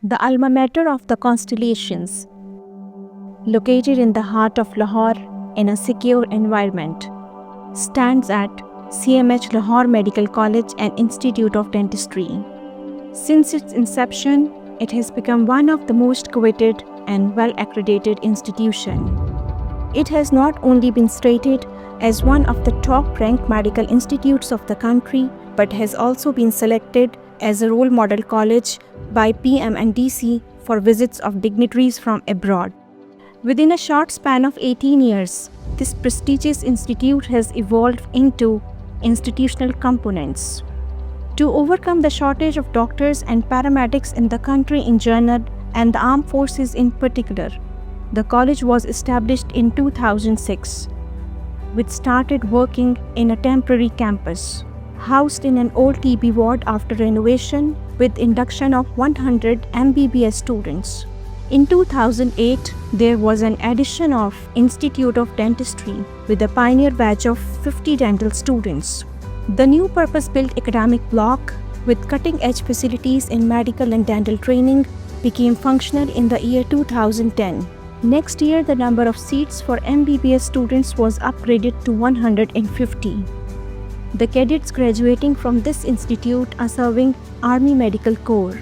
the alma mater of the Constellations, located in the heart of Lahore in a secure environment, stands at CMH Lahore Medical College and Institute of Dentistry. Since its inception, it has become one of the most coveted and well-accredited institutions. It has not only been stated as one of the top-ranked medical institutes of the country, but has also been selected as a role model college by PM&DC for visits of dignitaries from abroad. Within a short span of 18 years, this prestigious institute has evolved into institutional components. To overcome the shortage of doctors and paramedics in the country in general and the armed forces in particular, the college was established in 2006, which started working in a temporary campus, housed in an old TB ward after renovation with induction of 100 MBBS students. In 2008, there was an addition of Institute of Dentistry with a pioneer batch of 50 dental students. The new purpose-built academic block with cutting-edge facilities in medical and dental training became functional in the year 2010. Next year, the number of seats for MBBS students was upgraded to 150. The cadets graduating from this institute are serving Army Medical Corps.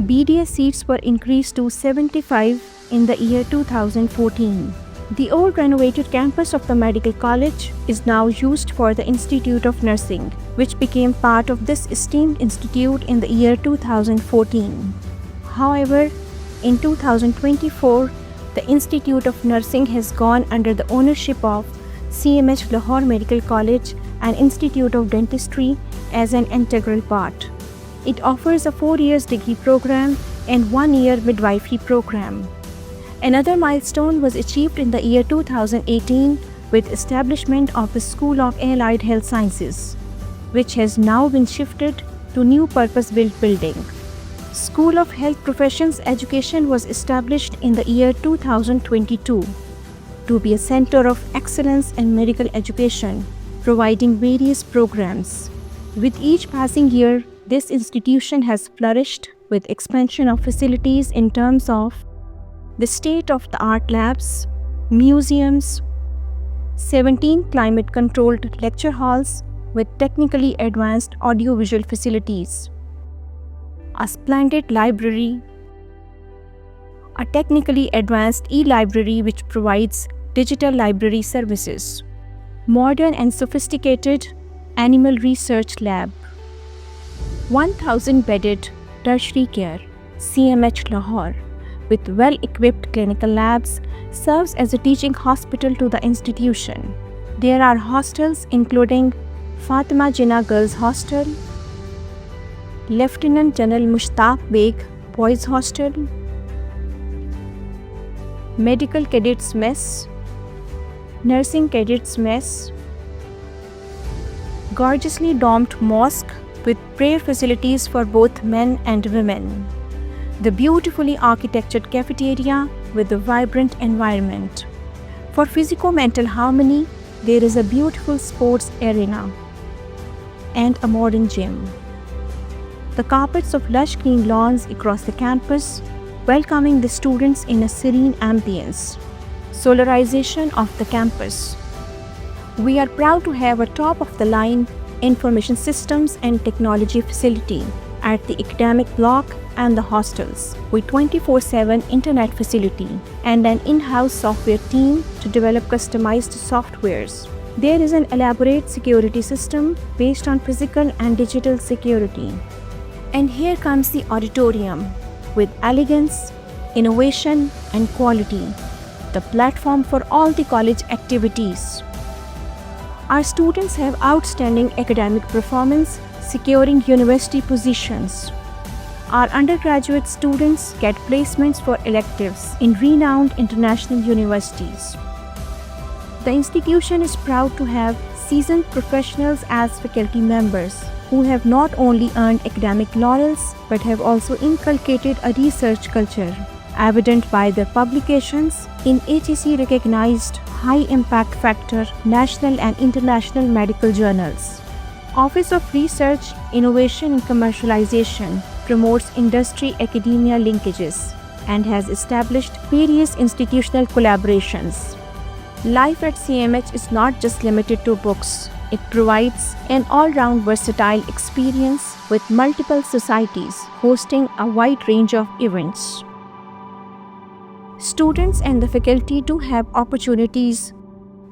BDS seats were increased to 75 in the year 2014. The old renovated campus of the medical college is now used for the Institute of Nursing, which became part of this esteemed institute in the year 2014. However, in 2024, the Institute of Nursing has gone under the ownership of CMH Lahore Medical College and Institute of Dentistry as an integral part. It offers a 4-year degree program and 1-year midwifery program. Another milestone was achieved in the year 2018 with establishment of the School of Allied Health Sciences, which has now been shifted to new purpose-built building. School of Health Professions Education was established in the year 2022 to be a center of excellence in medical education, providing various programs. With each passing year, this institution has flourished with expansion of facilities in terms of the state-of-the-art labs, museums, 17 climate-controlled lecture halls with technically advanced audiovisual facilities, a splendid library, a technically advanced e-library which provides digital library services, modern and sophisticated animal research lab, 1,000-bedded tertiary care, CMH Lahore, with well-equipped clinical labs, serves as a teaching hospital to the institution. There are hostels including Fatima Jinnah Girls Hostel, Lieutenant General Mushtaq Beg Boys Hostel, Medical Cadets Mess, Nursing Cadets Mess, gorgeously domed mosque with prayer facilities for both men and women, the beautifully architectured cafeteria with a vibrant environment. For physico-mental harmony, there is a beautiful sports arena and a modern gym. The carpets of lush green lawns across the campus, welcoming the students in a serene ambience. Solarization of the campus. We are proud to have a top-of-the-line information systems and technology facility at the academic block and the hostels, with 24/7 internet facility and an in-house software team to develop customized softwares. There is an elaborate security system based on physical and digital security. And here comes the auditorium with elegance, innovation, and quality, the platform for all the college activities. Our students have outstanding academic performance, securing university positions. Our undergraduate students get placements for electives in renowned international universities. The institution is proud to have seasoned professionals as faculty members who have not only earned academic laurels but have also inculcated a research culture, evident by their publications in HEC-recognized high-impact factor national and international medical journals. Office of Research, Innovation and Commercialization promotes industry-academia linkages and has established various institutional collaborations. Life at CMH is not just limited to books. It provides an all-round versatile experience with multiple societies hosting a wide range of events. Students and the faculty do have opportunities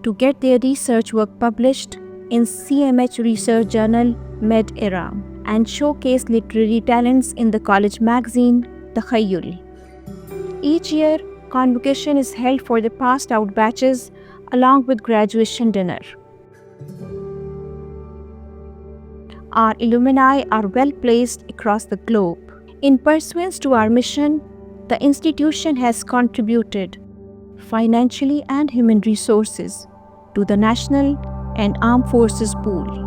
to get their research work published in CMH Research Journal Med-Era and showcase literary talents in the college magazine Takhayyul. Each year, convocation is held for the passed out batches along with graduation dinner. Our alumni are well placed across the globe. In pursuance to our mission, the institution has contributed financially and human resources to the National and Armed Forces Pool.